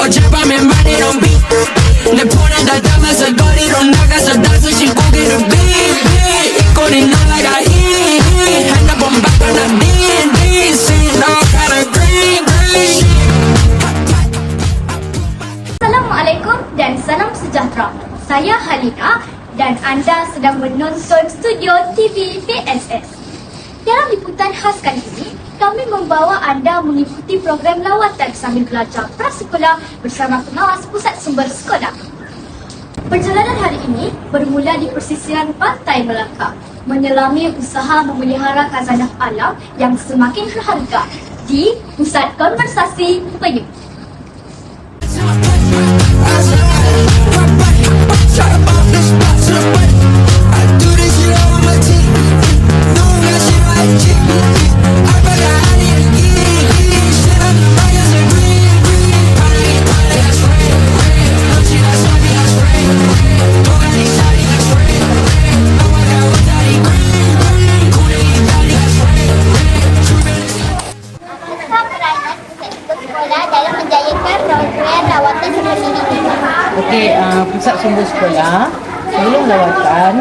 어젯밤에 많이 넌 beat 내 폰에 다 담아서 거리로 나가서 5시 고기를 beat 입꼬리 날아가 hit 핸드폰 바꿔 난 DC no color green. Assalamualaikum dan salam sejahtera. Saya Halina dan anda sedang menonton studio TV PSS. Dalam liputan khas kali ini, kami membawa anda mengikuti program lawatan sambil belajar prasekolah bersama pengawas Pusat Sumber Sekolah. Perjalanan hari ini bermula di pesisiran Pantai Melaka, menyelami usaha memelihara khazanah alam yang semakin berharga di Pusat Konservasi Penyu. Dalam menjayakan program lawatan seperti ini. Okey, Pusat Sumber Sekolah sebelum lawatan,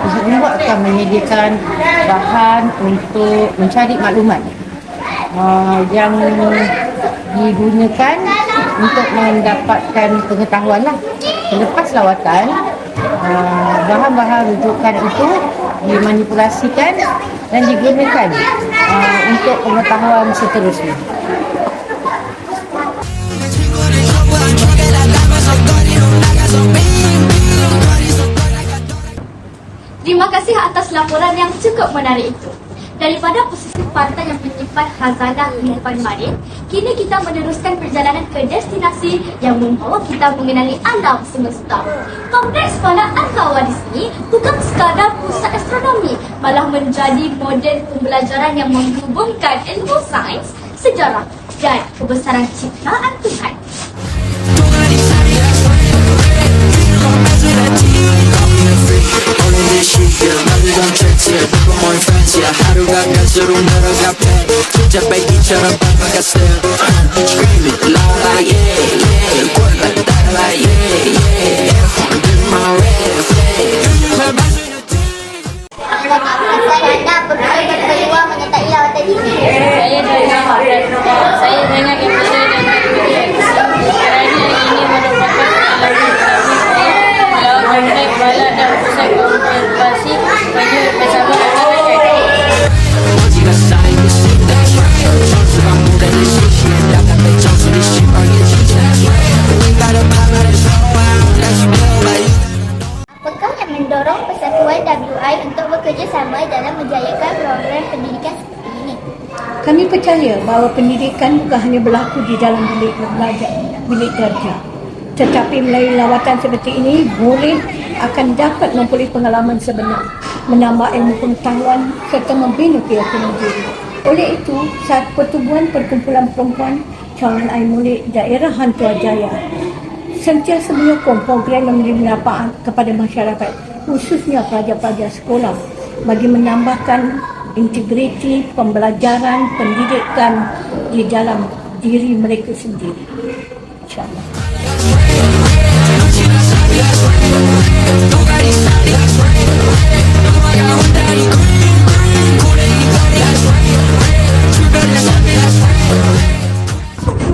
Pusat Sumber akan menyediakan bahan untuk mencari maklumat yang digunakan untuk mendapatkan pengetahuan lah. Selepas lawatan, bahan-bahan rujukan itu dimanipulasikan dan digunakan untuk pengetahuan seterusnya. Terima kasih atas laporan yang cukup menarik itu. Daripada posisi pantai yang menyimpan khazanah kehidupan marin, kini kita meneruskan perjalanan ke destinasi yang membawa kita mengenali alam semesta. Kompleks Sekolah Al-Qawadis ini bukan sekadar pusat astronomi, malah menjadi model pembelajaran yang menghubungkan ilmu sains, sejarah dan kebesaran ciptaan Tuhan. 하루가 갈수록 늘어가 배 진짜 배기처럼 밟아가 step Screaming loud yeah yeah 꼴라 따라 yeah yeah Airhorn in my red flag Anda perlu berpeluang menyertai lawatan ini. Saya sangat gembira dan berbahagia kerana ini merupakan lawatan baik balad dan pusat konservasi penyu bersama masyarakat. Apakah yang mendorong Persatuan WI untuk bekerjasama dalam menjayakan program pendidikan seperti ini? Kami percaya bahawa pendidikan bukan hanya berlaku di dalam bilik belajar, bilik darjah. Tetapi melalui lawatan seperti ini boleh akan dapat memperoleh pengalaman sebenar, menambah ilmu pengetahuan serta membina keyakinan diri. Oleh itu, saat pertubuhan perkumpulan perempuan calon air murid daerah Hantuah Jaya sentiasa menyokong program yang memberi manfaat kepada masyarakat, khususnya pelajar-pelajar sekolah, bagi menambahkan integriti pembelajaran pendidikan di dalam diri mereka sendiri. InsyaAllah.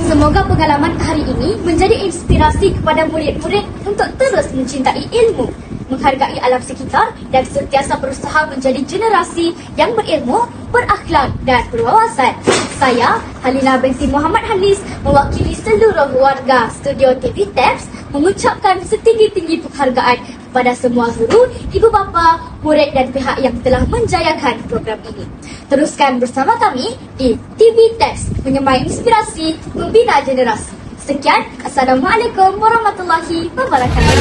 Semoga pengalaman hari ini menjadi inspirasi kepada murid-murid untuk terus mencintai ilmu, menghargai alam sekitar dan sentiasa berusaha menjadi generasi yang berilmu, berakhlak dan berwawasan. Saya, Halina binti Muhammad Hanis, mewakili seluruh warga Studio TV Tabs mengucapkan setinggi-tinggi penghargaan kepada semua guru, ibu bapa, murid dan pihak yang telah menjayakan program ini. Teruskan bersama kami di TV Tabs, menyemai inspirasi, membina generasi. Sekian, Assalamualaikum warahmatullahi wabarakatuh.